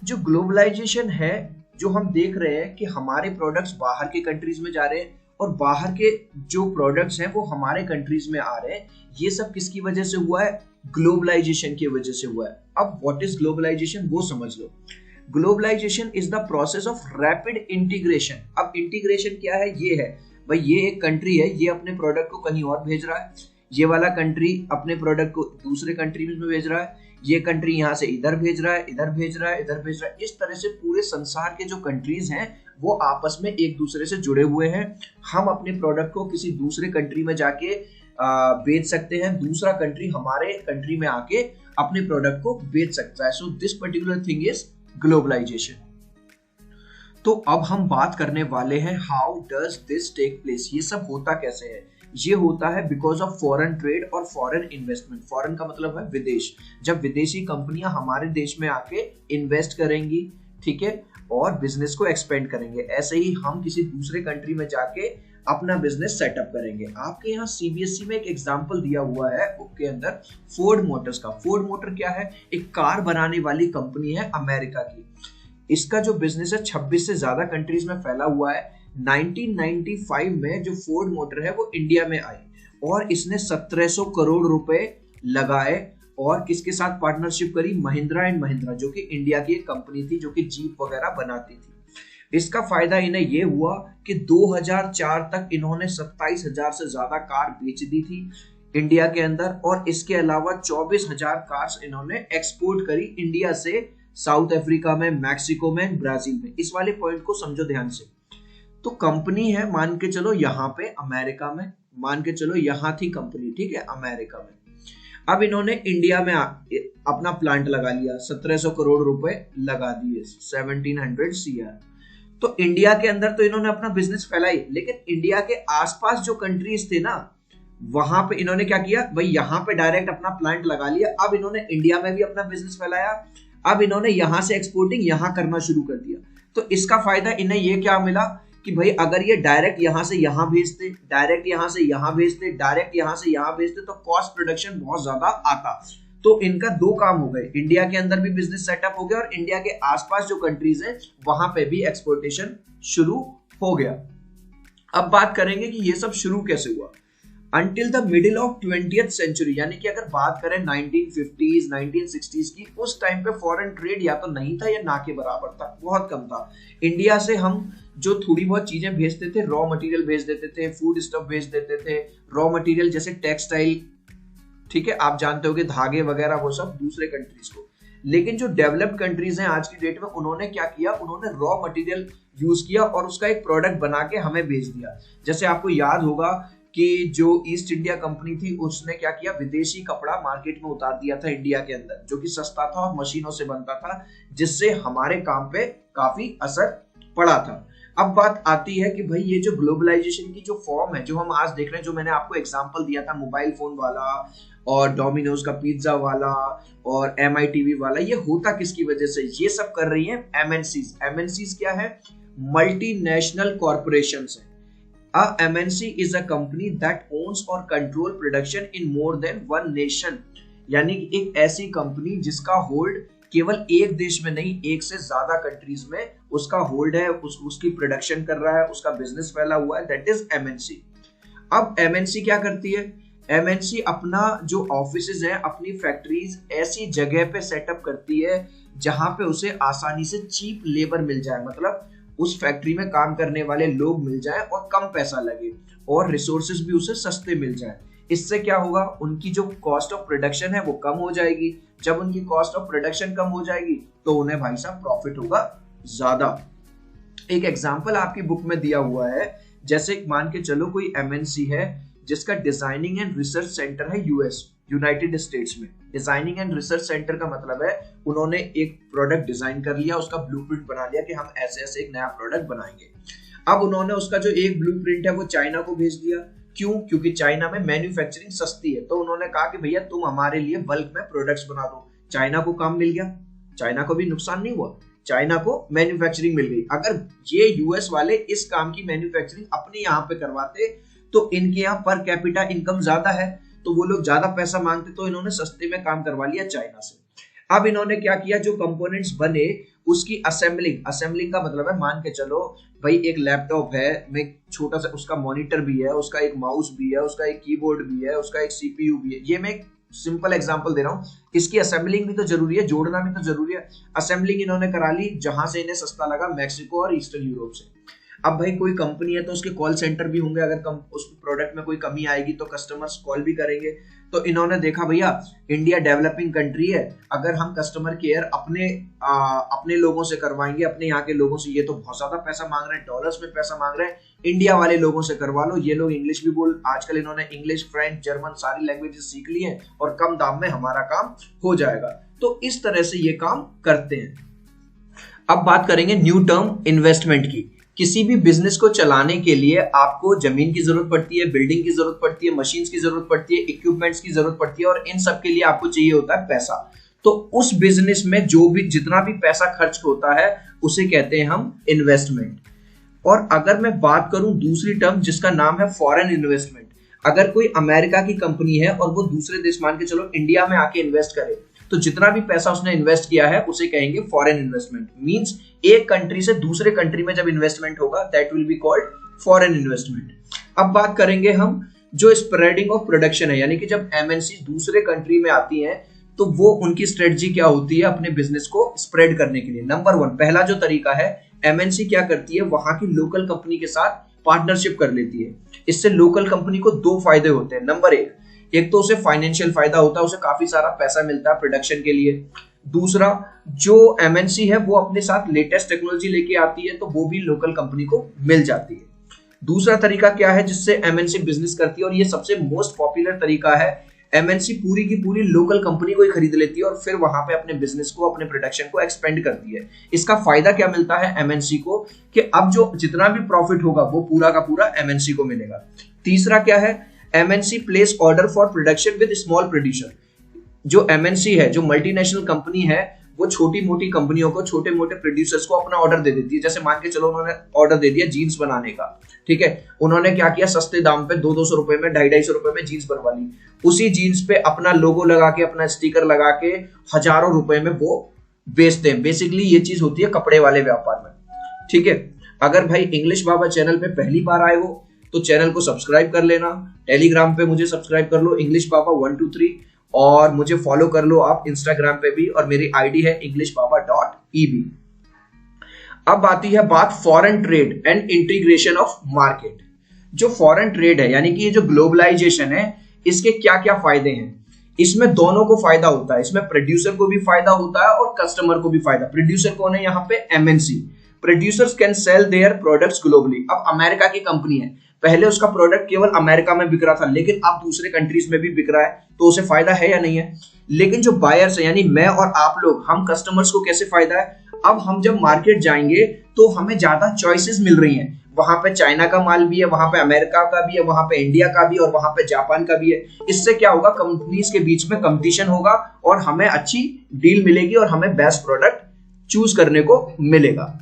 जो ग्लोबलाइजेशन है, जो हम देख रहे हैं कि हमारे प्रोडक्ट्स बाहर के कंट्रीज में जा रहे हैं और बाहर के जो प्रोडक्ट्स हैं वो हमारे कंट्रीज में आ रहे हैं, ये सब किसकी वजह से हुआ है? ग्लोबलाइजेशन की वजह से हुआ है। अब व्हाट इज ग्लोबलाइजेशन वो समझ लो। Globalization is the process of rapid integration. अब इंटीग्रेशन क्या है? ये है भाई, ये एक कंट्री है, ये अपने प्रोडक्ट को कहीं और भेज रहा है, ये वाला कंट्री अपने प्रोडक्ट को दूसरे कंट्री में भेज रहा है, ये कंट्री यहाँ से इधर भेज रहा है, इधर भेज रहा है, इधर भेज रहा है। इस तरह से पूरे संसार के जो कंट्रीज हैं वो आपस में एक दूसरे से जुड़े हुए हैं। हम अपने प्रोडक्ट को किसी दूसरे कंट्री में जाके बेच सकते हैं, दूसरा कंट्री हमारे कंट्री में आके अपने प्रोडक्ट को बेच सकता है। So this particular thing is globalisation. तो अब हम बात करने वाले हैं how does this take place. ये सब होता कैसे है? ये होता है बिकॉज ऑफ फॉरेन ट्रेड और फॉरेन इन्वेस्टमेंट। फॉरेन का मतलब है विदेश। जब विदेशी कंपनियां हमारे देश में आके इन्वेस्ट करेंगी, ठीक है, और बिजनेस को एक्सपेंड करेंगे, ऐसे ही हम किसी दूसरे कंट्री में जाके अपना बिजनेस सेटअप करेंगे। आपके यहाँ सीबीएसई में एक एग्जांपल दिया हुआ है बुक के अंदर फोर्ड मोटर्स का। फोर्ड मोटर क्या है? एक कार बनाने वाली कंपनी है अमेरिका की। इसका जो बिजनेस है 26 से ज्यादा कंट्रीज में फैला हुआ है। 1995 में जो फोर्ड मोटर है वो इंडिया में आई और इसने 1700 करोड़ रुपए लगाए और किसके साथ पार्टनरशिप करी? महिंद्रा एंड महिंद्रा, जो कि इंडिया की एक कंपनी थी जो कि जीप वगैरह बनाती थी। इसका फायदा इन्हें ये हुआ कि 2004 तक इन्होंने 27,000 से ज्यादा कार बेच दी थी इंडिया के अंदर, और इसके अलावा 24,000 कार्स इन्होंने एक्सपोर्ट करी इंडिया से साउथ अफ्रीका में, मैक्सिको में, ब्राजील में। इस वाले पॉइंट को समझो ध्यान से। तो कंपनी है, मान के चलो यहाँ पे अमेरिका में, मान के चलो यहाँ थी कंपनी, ठीक है, अमेरिका में। अब इन्होंने इंडिया में अपना प्लांट लगा लिया, 1700 करोड़ रुपए लगा दिए, 1700 CR। तो इंडिया के अंदर तो इन्होंने अपना बिजनेस फैलाई, लेकिन इंडिया के आसपास जो कंट्रीज थे ना, वहां पे इन्होंने क्या किया भाई? यहाँ पे डायरेक्ट अपना प्लांट लगा लिया। अब इन्होंने इंडिया में भी अपना बिजनेस फैलाया। अब इन्होंने यहां से एक्सपोर्टिंग यहां करना शुरू कर दिया। तो इसका फायदा इन्हें ये क्या मिला कि भाई अगर ये डायरेक्ट यहां से यहां भेजते, डायरेक्ट यहां से यहां भेजते, डायरेक्ट यहां से यहां भेजते, तो कॉस्ट प्रोडक्शन बहुत ज्यादा आता। तो इनका दो काम हो गए, इंडिया के अंदर भी बिजनेस सेटअप हो गया और इंडिया के आसपास जो कंट्रीज हैं वहां पे भी एक्सपोर्टेशन शुरू हो गया। अब बात करेंगे कि ये सब शुरू कैसे हुआ। Until the middle of 20th century, यानी कि अगर बात करें 1950s 1960s की, उस टाइम पे फॉरेन ट्रेड या तो नहीं था या ना के बराबर था, बहुत कम था। इंडिया से हम जो थोड़ी बहुत चीजें भेजते थे, रॉ मटेरियल भेज देते थे, फूड स्टफ भेज देते थे, रॉ मटेरियल जैसे टेक्सटाइल, ठीक है, आप जानते हो कि धागे वगैरह, वो सब दूसरे कंट्रीज को। लेकिन जो डेवलप्ड कंट्रीज हैं आज की डेट में, उन्होंने क्या किया? उन्होंने रॉ मटेरियल यूज किया और उसका एक प्रोडक्ट बना के हमें भेज दिया। जैसे आपको याद होगा कि जो ईस्ट इंडिया कंपनी थी, उसने क्या किया? विदेशी कपड़ा मार्केट में उतार दिया था इंडिया के अंदर, जो कि सस्ता था और मशीनों से बनता था, जिससे हमारे काम पे काफी असर पड़ा था। अब बात आती है कि भाई ये जो ग्लोबलाइजेशन की जो फॉर्म है, जो हम आज देख रहे हैं, जो मैंने आपको एग्जांपल दिया था मोबाइल फोन वाला और डोमिनोज का पिज्जा वाला और MITV वाला, ये होता किसकी वजह से? ये सब कर रही है MNCs। MNCs क्या है? मल्टीनेशनल कॉर्पोरेशंस है। A MNC is a company that owns or control production in more than one nation। यानी कि एक ऐसी कंपनी जिसका होल्ड केवल एक देश में नहीं, एक से ज्यादा कंट्रीज में उसका होल्ड है, उसकी प्रोडक्शन कर रहा है, उसका बिजनेस फैला हुआ है, दैट इज MNC। अब MNC क्या करती है? MNC अपना जो ऑफिसेज है, अपनी फैक्ट्रीज ऐसी जगह पे सेटअप करती है जहां पे उसे आसानी से चीप लेबर मिल जाए, मतलब उस फैक्ट्री में काम करने वाले लोग मिल जाए और कम पैसा लगे और रिसोर्सेज भी उसे सस्ते मिल जाए। इससे क्या होगा? उनकी जो कॉस्ट ऑफ प्रोडक्शन है वो कम हो जाएगी। जब उनकी कॉस्ट ऑफ प्रोडक्शन कम हो जाएगी तो उन्हें भाई साहब प्रॉफिट होगा ज्यादा। एक एग्जांपल आपकी बुक में दिया हुआ है, जैसे मान के चलो कोई MNC है जिसका डिजाइनिंग एंड रिसर्च सेंटर है यूनाइटेड स्टेट्स में। डिजाइनिंग एंड रिसर्च सेंटर का मतलब है उन्होंने एक प्रोडक्ट डिजाइन कर लिया, उसका ब्लूप्रिंट बना लिया कि हम ऐसे ऐसे एक नया प्रोडक्ट बनाएंगे। अब उन्होंने उसका जो एक ब्लूप्रिंट है वो चाइना को भेज दिया। क्यों? क्योंकि चाइना में मैन्युफैक्चरिंग सस्ती है। तो उन्होंने कहा कि भैया तुम हमारे लिए बल्क में प्रोडक्ट्स बना दो। चाइना को काम मिल गया, चाइना को भी नुकसान नहीं हुआ, चाइना को मैन्युफैक्चरिंग मिल गई। अगर ये US वाले इस काम की मैन्युफैक्चरिंग अपने यहाँ पे करवाते तो इनके यहाँ पर कैपिटा इनकम ज्यादा है, तो वो लोग ज्यादा पैसा मांगते, तो इन्होंने सस्ते में काम करवा लिया चाइना से। अब इन्होंने क्या किया, जो कंपोनेंट्स बने उसकी असेंबलिंग, असेंबलिंग का मतलब है मान के चलो भाई एक लैपटॉप है, में छोटा सा उसका मॉनिटर भी है, उसका एक माउस भी है, उसका एक कीबोर्ड भी है, उसका एक सीपीयू भी है। ये मैं एक सिंपल एग्जांपल दे रहा हूँ। इसकी असेंबलिंग भी तो जरूरी है, जोड़ना भी तो जरूरी है। असेंबलिंग इन्होंने करा ली जहां से इन्हें सस्ता लगा, मैक्सिको और ईस्टर्न यूरोप से। अब भाई कोई कंपनी है तो उसके कॉल सेंटर भी होंगे, अगर उस प्रोडक्ट में कोई कमी आएगी तो कस्टमर्स कॉल भी करेंगे। तो इन्होंने देखा भैया इंडिया डेवलपिंग कंट्री है, अगर हम कस्टमर केयर अपने लोगों से करवाएंगे, अपने यहाँ के लोगों से, ये तो बहुत ज्यादा पैसा मांग रहे हैं, डॉलर्स में पैसा मांग रहे हैं, इंडिया वाले लोगों से करवा लो। ये लोग इंग्लिश भी आजकल इन्होंने इंग्लिश, फ्रेंच, जर्मन सारी लैंग्वेजेस सीख ली है और कम दाम में हमारा काम हो जाएगा। तो इस तरह से ये काम करते हैं। अब बात करेंगे न्यू टर्म इन्वेस्टमेंट की। किसी भी बिजनेस को चलाने के लिए आपको जमीन की जरूरत पड़ती है, बिल्डिंग की जरूरत पड़ती है, मशीन्स की जरूरत पड़ती है, इक्विपमेंट्स की जरूरत पड़ती है, और इन सब के लिए आपको चाहिए होता है पैसा। तो उस बिजनेस में जितना भी पैसा खर्च होता है उसे कहते हैं हम इन्वेस्टमेंट। और अगर मैं बात करूं दूसरी टर्म जिसका नाम है फॉरेन इन्वेस्टमेंट, अगर कोई अमेरिका की कंपनी है और वो दूसरे देश, मान के चलो इंडिया में आके इन्वेस्ट करे, तो जितना भी पैसा उसने इन्वेस्ट किया है उसे कहेंगे फॉरेन इन्वेस्टमेंट। मींस एक कंट्री से दूसरे कंट्री में जब इन्वेस्टमेंट होगा that will be called foreign investment. अब बात करेंगे हम जो स्प्रेडिंग ऑफ प्रोडक्शन है, यानी कि जब एमएनसी दूसरे कंट्री में आती हैं तो वो उनकी स्ट्रेटजी क्या होती है अपने बिजनेस को स्प्रेड करने के लिए। नंबर 1, पहला जो तरीका है, एमएनसी क्या करती है, वहां की लोकल कंपनी के साथ पार्टनरशिप कर लेती है। इससे लोकल कंपनी को 2 फायदे होते हैं। नंबर 1, एक तो उसे फाइनेंशियल फायदा होता है, उसे काफी सारा पैसा मिलता है प्रोडक्शन के लिए। दूसरा, जो एमएनसी है वो अपने साथ लेटेस्ट टेक्नोलॉजी लेके आती है तो वो भी लोकल कंपनी को मिल जाती है। दूसरा तरीका क्या है जिससे एमएनसी बिजनेस करती है, और ये सबसे मोस्ट पॉपुलर तरीका है, एमएनसी पूरी की पूरी लोकल कंपनी को ही खरीद लेती है और फिर वहां पे अपने बिजनेस को, अपने प्रोडक्शन को एक्सपेंड करती है। इसका फायदा क्या मिलता है एमएनसी को, कि अब जो जितना भी प्रॉफिट होगा वो पूरा का पूरा एमएनसी को मिलेगा। तीसरा क्या है, MNC place order for production with small producer. जो एमएनसी है, जो मल्टीनेशनल कंपनी है, वो छोटी मोटी कंपनियों को, छोटे मोटे प्रोड्यूसर्स को अपना ऑर्डर दे देती है। जैसे मान के चलो उन्होंने ऑर्डर दे दिया जीन्स बनाने का, ठीक है, उन्होंने क्या किया, सस्ते दाम पे 200-200 रुपए में, 250-250 रुपए में जीन्स बनवा ली। उसी जीन्स पे अपना लोगो लगा के, अपना स्टिकर लगा के हजारों रुपए में वो बेचते हैं। बेसिकली ये चीज होती है कपड़े वाले व्यापार में, ठीक है। अगर भाई इंग्लिश बाबा चैनल पे पहली बार आए हो तो चैनल को सब्सक्राइब कर लेना, टेलीग्राम पे मुझे सब्सक्राइब कर लो इंग्लिश बाबा 123, और मुझे फॉलो कर लो आप इंस्टाग्राम पे भी, और मेरी आईडी है englishbaba.eb। अब आती है बात foreign trade and integration of market. जो फॉरेन ट्रेड है, यानी कि ये जो ग्लोबलाइजेशन है, इसके क्या क्या फायदे हैं। इसमें दोनों को फायदा होता है, इसमें प्रोड्यूसर को भी फायदा होता है और कस्टमर को भी फायदा। प्रोड्यूसर कौन है यहाँ पे, MNC. Producers can sell their products globally. अब अमेरिका की कंपनी है, पहले उसका प्रोडक्ट केवल अमेरिका में बिक रहा था, लेकिन अब दूसरे कंट्रीज में भी बिक रहा है, तो उसे फायदा है या नहीं है। लेकिन जो बायर्स है, यानी मैं और आप लोग, हम कस्टमर्स को कैसे फायदा है, अब हम जब मार्केट जाएंगे तो हमें ज्यादा चॉइसेस मिल रही हैं। वहां पे चाइना का माल भी है, वहां पे अमेरिका का भी है, वहां पे इंडिया का भी, और वहां पे जापान का भी है। इससे क्या होगा, कंपनीज के बीच में कंपटीशन होगा और हमें अच्छी डील मिलेगी और हमें बेस्ट प्रोडक्ट चूज करने को मिलेगा।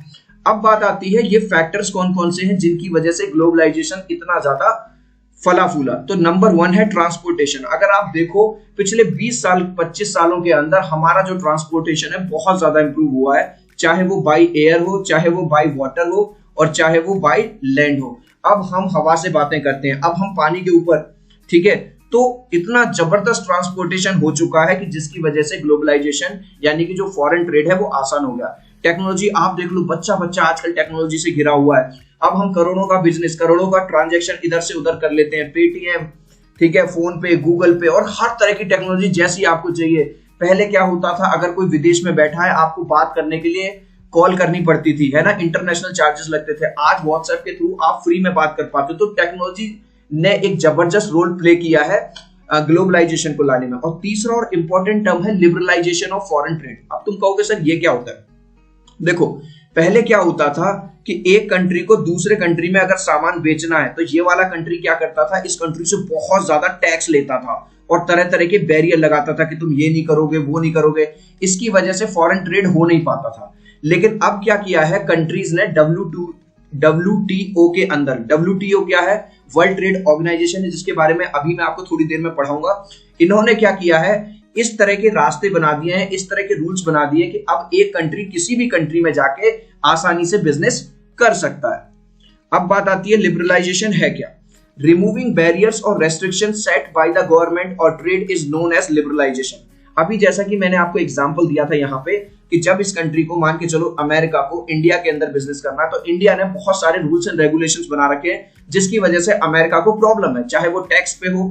अब बात आती है ये फैक्टर्स कौन कौन से हैं जिनकी वजह से ग्लोबलाइजेशन इतना ज्यादा फला फूला। तो नंबर 1 है ट्रांसपोर्टेशन। अगर आप देखो पिछले 20 साल 25 सालों के अंदर हमारा जो ट्रांसपोर्टेशन है बहुत ज्यादा इंप्रूव हुआ है, चाहे वो बाय एयर हो, चाहे वो बाय वाटर हो, और चाहे वो बाय लैंड हो। अब हम हवा से बातें करते हैं, अब हम पानी के ऊपर, ठीक है। तो इतना जबरदस्त ट्रांसपोर्टेशन हो चुका है कि जिसकी वजह से ग्लोबलाइजेशन यानी कि जो फॉरेन ट्रेड है वो आसान हो गया। टेक्नोलॉजी आप देख लो, बच्चा बच्चा आजकल टेक्नोलॉजी से घिरा हुआ है। अब हम करोड़ों का बिजनेस, करोड़ों का ट्रांजैक्शन इधर से उधर कर लेते हैं, पेटीएम, ठीक है, फोन पे, गूगल पे, और हर तरह की टेक्नोलॉजी जैसी आपको चाहिए। पहले क्या होता था, अगर कोई विदेश में बैठा है आपको बात करने के लिए कॉल करनी पड़ती थी, है ना, इंटरनेशनल चार्जेस लगते थे। आज व्हाट्सएप के थ्रू आप फ्री में बात कर पाते हो। तो टेक्नोलॉजी ने एक जबरदस्त रोल प्ले किया है ग्लोबलाइजेशन को लाने में। और तीसरा और इंपॉर्टेंट टर्म है लिबरलाइजेशन ऑफ फॉरेन ट्रेड। अब तुम कहोगे सर ये क्या होता है। देखो पहले क्या होता था कि एक कंट्री को दूसरे कंट्री में अगर सामान बेचना है तो ये वाला कंट्री क्या करता था, इस कंट्री से बहुत ज्यादा टैक्स लेता था और तरह तरह के बैरियर लगाता था कि तुम ये नहीं करोगे, वो नहीं करोगे। इसकी वजह से फॉरेन ट्रेड हो नहीं पाता था। लेकिन अब क्या किया है कंट्रीज ने, WTO के अंदर, WTO क्या है, वर्ल्ड ट्रेड ऑर्गेनाइजेशन है, जिसके बारे में अभी मैं आपको थोड़ी देर में पढ़ाऊंगा। इन्होंने क्या किया है इस तरह के रास्ते बना दिए हैं, इस तरह के रूल्स बना दिए कि अब एक कंट्री किसी भी कंट्री में जाके आसानी से बिजनेस कर सकता है। अब बात आती है लिबरलाइजेशन है क्या। रिमूविंग बैरियर्स और restriction set by the government और trade is known as liberalization. अभी जैसा कि मैंने आपको एग्जांपल दिया था यहाँ पे कि जब इस कंट्री को, मान के चलो अमेरिका को इंडिया के अंदर बिजनेस करना है, तो इंडिया ने बहुत सारे रूल्स एंड रेगुलेशंस बना रखे हैं जिसकी वजह से अमेरिका को प्रॉब्लम है, चाहे वो टैक्स पे हो।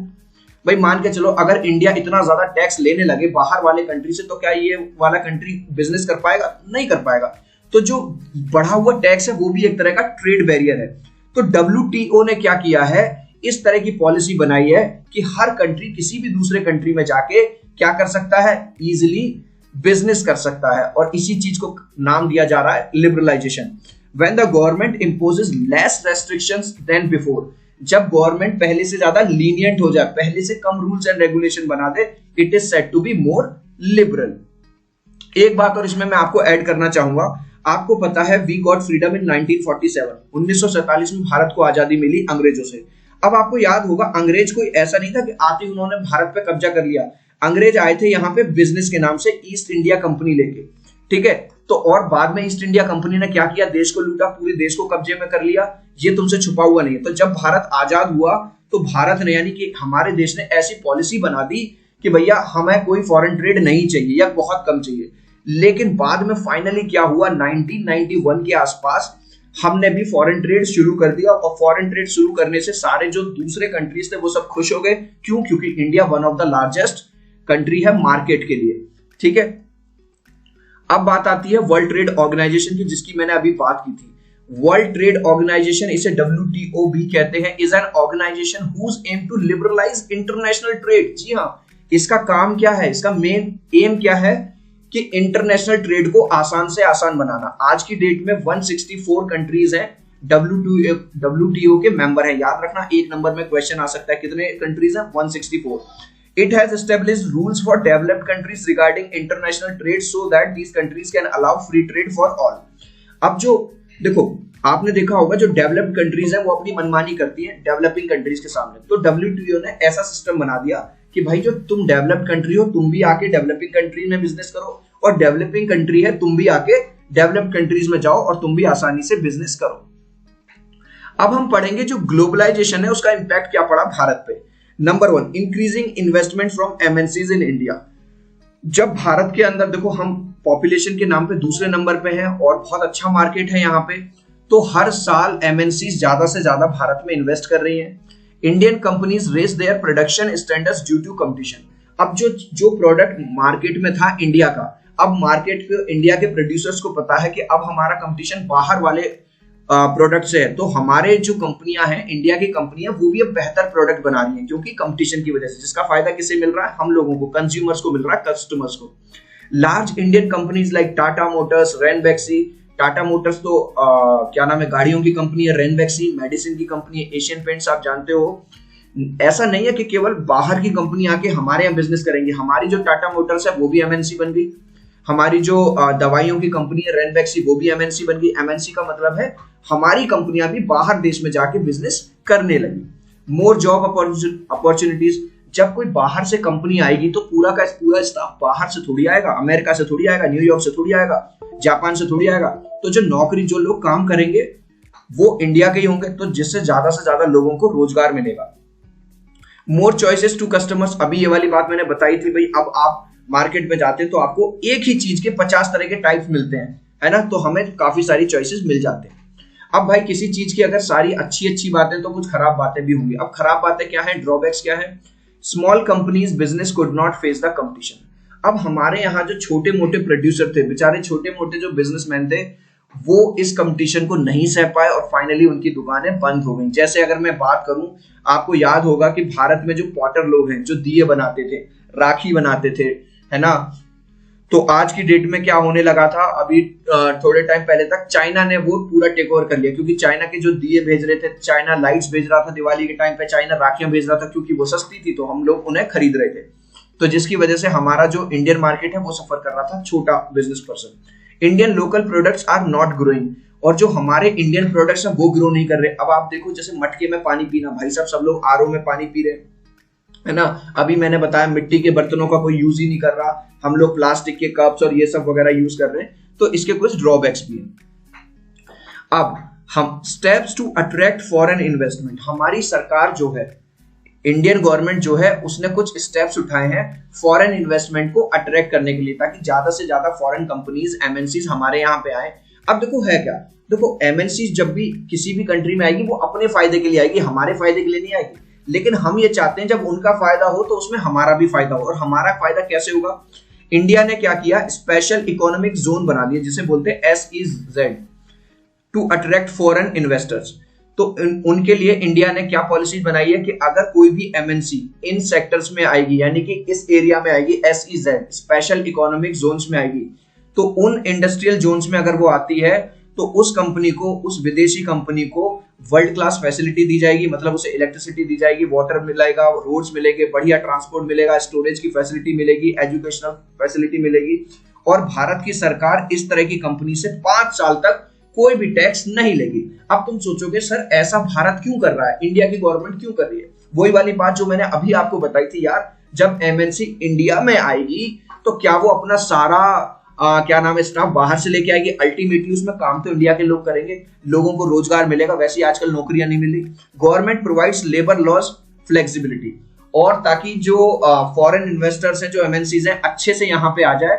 भाई मान के चलो अगर इंडिया इतना ज्यादा टैक्स लेने लगे बाहर वाले कंट्री से, तो क्या ये वाला कंट्री बिजनेस कर पाएगा? नहीं कर पाएगा। तो जो बढ़ा हुआ टैक्स है वो भी एक तरह का ट्रेड बैरियर है। तो WTO ने क्या किया है, इस तरह की पॉलिसी बनाई है कि हर कंट्री किसी भी दूसरे कंट्री में जाके क्या कर सकता है, इजिली बिजनेस कर सकता है, और इसी चीज को नाम दिया जा रहा है liberalisation. When the government imposes less restrictions then before, जब गवर्नमेंट पहले से ज्यादा लीनियंट हो जाए, पहले से कम रूल्स एंड रेगुलेशन बना दे, it is said to be more liberal. एक बात और इसमें मैं आपको ऐड करना चाहूंगा, आपको पता है वी गॉट फ्रीडम इन 1947, 1947 में भारत को आजादी मिली अंग्रेजों से। अब आपको याद होगा अंग्रेज कोई ऐसा नहीं था कि आते ही उन्होंने भारत पे कब्जा कर लिया। अंग्रेज आए थे यहाँ पे बिजनेस के नाम से ईस्ट इंडिया कंपनी लेके, ठीक है। तो और बाद में ईस्ट इंडिया कंपनी ने क्या किया, देश को लूटा, पूरे देश को कब्जे में कर लिया, ये तुमसे छुपा हुआ नहीं है। तो जब भारत आजाद हुआ तो भारत ने, यानी कि हमारे देश ने ऐसी पॉलिसी बना दी कि भैया हमें कोई फॉरेन ट्रेड नहीं चाहिए या बहुत कम चाहिए। लेकिन बाद में फाइनली क्या हुआ, 1991 के आसपास हमने भी फॉरेन ट्रेड शुरू कर दिया, और फॉरेन ट्रेड शुरू करने से सारे जो दूसरे कंट्रीज थे वो सब खुश हो गए। क्यों? क्योंकि India one of the largest country है मार्केट के लिए, ठीक है। अब बात आती है वर्ल्ड ट्रेड ऑर्गेनाइजेशन की, जिसकी मैंने अभी बात की थी। वर्ल्ड ट्रेड ऑर्गेनाइजेशन, इसे WTO भी कहते हैं, is an organization whose aim to liberalize international trade. जी हाँ, इसका काम क्या है, इसका मेन एम क्या है कि इंटरनेशनल ट्रेड को आसान से आसान बनाना। आज की डेट में 164 कंट्रीज हैं WTO के मेंबर हैं। याद रखना, एक नंबर में क्वेश्चन आ सकता है, कितने कंट्रीज हैं? 164। It has established rules for developed countries regarding international trade so that these countries can allow free trade for all. अब जो देखो, आपने देखा होगा जो डेवलप्ड कंट्रीज हैं वो अपनी मनमानी करती हैं डेवलपिंग कंट्रीज के सामने। तो WTO ने ऐसा सिस्टम बना दिया कि भाई जो तुम डेवलप्ड कंट्री हो तुम भी आके डेवलपिंग कंट्री में बिजनेस करो, और डेवलपिंग कंट्री है तुम भी आके डेवलप्ड कंट्रीज में जाओ और तुम भी आसानी से बिजनेस करो। अब हम पढ़ेंगे जो ग्लोबलाइजेशन है उसका इंपैक्ट क्या पड़ा भारत पे। Number 1, increasing investment from MNCs in India. जब भारत के अंदर देखो हम पॉपुलेशन के नाम पे दूसरे नंबर पे हैं और बहुत अच्छा मार्केट है यहाँ पे, तो हर साल MNCs ज्यादा से ज्यादा भारत में इन्वेस्ट कर रही हैं। Indian companies raise their production standards due to competition. अब जो प्रोडक्ट मार्केट में था इंडिया का, अब मार्केट पे इंडिया के प्रोड्यूसर्स को पता है कि अब हमारा कंपटीशन बाहर वाले प्रोडक्ट से है, तो हमारे जो कंपनियां हैं, इंडिया की कंपनियां, वो भी अब बेहतर प्रोडक्ट बना रही हैं क्योंकि कंपटीशन की वजह से। जिसका फायदा किसे मिल रहा है? हम लोगों को, कंज्यूमर्स को मिल रहा है, कस्टमर्स को। Large Indian companies like Tata Motors, Ranbaxy. Tata Motors तो क्या नाम है, गाड़ियों की कंपनी है। रेनबैक्सी मेडिसिन की कंपनी है। एशियन पेंट्स आप जानते हो। ऐसा नहीं है कि केवल बाहर की कंपनी आके हमारे यहाँ बिजनेस करेंगे। हमारी जो टाटा मोटर्स है वो भी MNC बन गई। हमारी जो दवाइयों की कंपनी है रेनबैक्सी, वो भी MNC बन गई। MNC का मतलब है हमारी कंपनियां भी बाहर देश में जाके बिजनेस करने लगी। More job opportunities. जब कोई बाहर से कंपनी आएगी तो पूरा का पूरा स्टाफ बाहर से थोड़ी आएगा, अमेरिका से थोड़ी आएगा, न्यूयॉर्क से थोड़ी आएगा, जापान से थोड़ी आएगा। तो जो नौकरी, जो लोग काम करेंगे वो इंडिया के ही होंगे, तो जिससे ज्यादा से ज्यादा लोगों को रोजगार मिलेगा। More choices to customers. अभी ये वाली बात मैंने बताई थी भाई, अब आप मार्केट में जाते हैं तो आपको एक ही चीज के 50 तरह के टाइप्स मिलते हैं, है ना। तो हमें काफी सारी चॉइसेस मिल जाते हैं। अब भाई किसी चीज की अगर सारी अच्छी बातें तो कुछ खराब बातें भी होंगी। अब खराब बातें क्या है, ड्रॉबैक्स क्या है? Small companies business could not face the competition. अब हमारे यहाँ जो छोटे मोटे प्रोड्यूसर थे, बेचारे छोटे मोटे जो बिजनेसमैन थे, वो इस कंपटीशन को नहीं सह पाए और फाइनली उनकी दुकानें बंद हो गई। जैसे अगर मैं बात करूं, आपको याद होगा कि भारत में जो पॉटर लोग हैं, जो दिए बनाते थे, राखी बनाते थे, है ना, तो आज की डेट में क्या होने लगा था, अभी थोड़े टाइम पहले तक चाइना ने वो पूरा टेक ओवर कर लिया। क्योंकि चाइना के जो दिए भेज रहे थे, चाइना लाइट्स भेज रहा था दिवाली के टाइम पे, चाइना राखियां भेज रहा था, क्योंकि वो सस्ती थी तो हम लोग उन्हें खरीद रहे थे। तो जिसकी वजह से हमारा जो इंडियन मार्केट है वो सफर कर रहा था, छोटा business person. Indian local products are not growing. और जो हमारे इंडियन प्रोडक्ट्स हैं वो ग्रो नहीं कर रहे। अब आप देखो, जैसे मटके में पानी पीना, भाई साहब सब लोग RO में पानी पी रहे हैं, है ना। अभी मैंने बताया मिट्टी के बर्तनों का कोई यूज ही नहीं कर रहा, हम लोग प्लास्टिक के कप्स और ये सब वगैरह यूज कर रहे हैं, तो इसके कुछ ड्रॉबैक्स भी हैं। अब हम steps to attract foreign investment, हमारी सरकार जो है, इंडियन गवर्नमेंट जो है, उसने कुछ स्टेप्स उठाए हैं फॉरेन इन्वेस्टमेंट को अट्रैक्ट करने के लिए, ताकि ज्यादा से ज्यादा फॉरेन कंपनीज एमएनसीज हमारे यहाँ पे आए। अब देखो है क्या, देखो एमएनसीज जब भी किसी भी कंट्री में आएगी वो अपने फायदे के लिए आएगी, हमारे फायदे के लिए नहीं आएगी। लेकिन हम ये चाहते हैं जब उनका फायदा हो तो उसमें हमारा भी फायदा हो। और हमारा फायदा कैसे होगा, इंडिया ने क्या किया, स्पेशल इकोनॉमिक जोन बना दिया जिसे बोलते हैं SEZ, to attract foreign investors. तो उनके लिए इंडिया ने क्या पॉलिसी बनाई है कि अगर कोई भी एमएनसी इन सेक्टर्स में आएगी, यानी कि इस एरिया में आएगी, SEZ स्पेशल इकोनॉमिक जोन्स में आएगी, तो उन इंडस्ट्रियल जोन्स में अगर वो आती है तो उस कंपनी को, उस विदेशी कंपनी को वर्ल्ड क्लास फैसिलिटी दी जाएगी, मतलब उसे इलेक्ट्रिसिटी दी जाएगी, वाटर मिलेगा, रोड्स मिलेंगे, बढ़िया ट्रांसपोर्ट मिलेगा, स्टोरेज की फैसिलिटी मिलेगी, एजुकेशनल फैसिलिटी मिलेगी। और भारत की सरकार इस तरह की कंपनी से 5 साल तक कोई भी टैक्स नहीं लेगी। अब तुम सोचोगे सर ऐसा भारत क्यों कर रहा है, इंडिया की गवर्नमेंट क्यों कर रही है? वही वाली बात जो मैंने अभी आपको बताई थी यार, जब एमएनसी इंडिया में आएगी तो क्या वो अपना सारा क्या नाम है स्टाफ बाहर से लेके आएगी? अल्टीमेटली उसमें काम तो इंडिया के लोग करेंगे, लोगों को रोजगार मिलेगा, वैसे आजकल नौकरियां नहीं मिली। Government provides labour laws flexibility, और ताकि जो फॉरेन इन्वेस्टर्स हैं, जो एमएनसीज हैं, अच्छे से यहाँ पे आ जाए,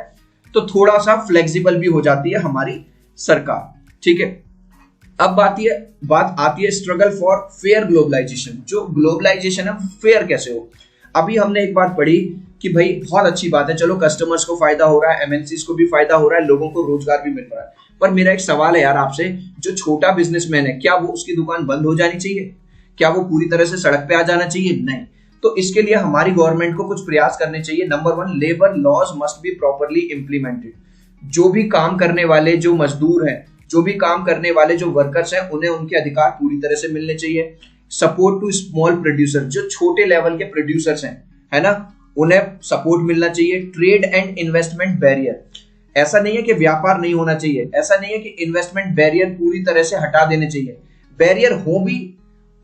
तो थोड़ा सा फ्लेक्सिबल भी हो जाती है हमारी सरकार, ठीक है। अब बात आती है स्ट्रगल फॉर फेयर ग्लोबलाइजेशन। जो ग्लोबलाइजेशन है फेयर कैसे हो? अभी हमने एक बात पढ़ी कि भाई बहुत अच्छी बात है, चलो कस्टमर्स को फायदा हो रहा है, एमएनसीज को भी फायदा हो रहा है, लोगों को रोजगार भी मिल रहा है। पर मेरा एक सवाल है यार आपसे, जो छोटा बिजनेसमैन है, क्या वो उसकी दुकान बंद हो जानी चाहिए? क्या वो पूरी तरह से सड़क पे आ जाना चाहिए? नहीं। तो इसके लिए हमारी गवर्नमेंट को कुछ प्रयास करने चाहिए। Number 1, labour laws must be properly implemented. जो भी काम करने वाले जो मजदूर हैं, जो भी काम करने वाले जो वर्कर्स हैं, उन्हें उनके अधिकार पूरी तरह से मिलने चाहिए। सपोर्ट टू स्मॉल प्रोड्यूसर, जो छोटे लेवल के प्रोड्यूसर्स हैं, है ना, उन्हें सपोर्ट मिलना चाहिए। ट्रेड एंड इन्वेस्टमेंट बैरियर, ऐसा नहीं है कि व्यापार नहीं होना चाहिए, ऐसा नहीं है कि इन्वेस्टमेंट बैरियर पूरी तरह से हटा देने चाहिए। बैरियर हो भी,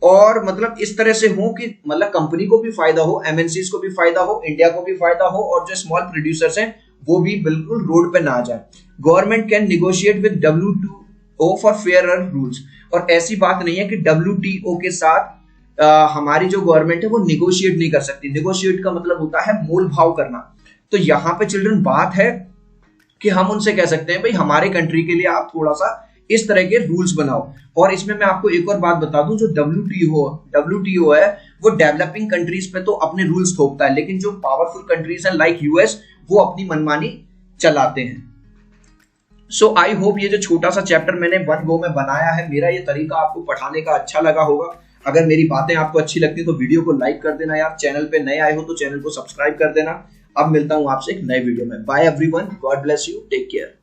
और मतलब इस तरह से हो कि मतलब कंपनी को भी फायदा हो, एमएनसीज को भी फायदा हो, इंडिया को भी फायदा हो, और जो स्मॉल प्रोड्यूसर्स हैं वो भी बिल्कुल रोड पे ना आ जाए। Government can negotiate with WTO for fairer rules, और ऐसी बात नहीं है कि WTO के साथ हमारी जो गवर्नमेंट है वो निगोशिएट नहीं कर सकती। निगोशिएट का मतलब होता है मोल भाव करना। तो यहाँ पे चिल्ड्रन बात है कि हम उनसे कह सकते हैं भाई हमारे कंट्री के लिए आप थोड़ा सा इस तरह के रूल्स बनाओ। और इसमें मैं आपको एक और बात बता दूं, जो WTO है वो डेवलपिंग कंट्रीज पे तो अपने रूल्स थोपता है, लेकिन जो पावरफुल कंट्रीज हैं लाइक US, वो अपनी मनमानी चलाते हैं। सो आई होप ये जो छोटा सा चैप्टर मैंने 1 गो में बनाया है, मेरा ये तरीका आपको पढ़ाने का अच्छा लगा होगा। अगर मेरी बातें आपको अच्छी लगती है तो वीडियो को लाइक कर देना यार, चैनल पे नए आए हो तो चैनल को सब्सक्राइब कर देना। अब मिलता हूं आपसे एक नए वीडियो में। Bye everyone, God bless you, take care.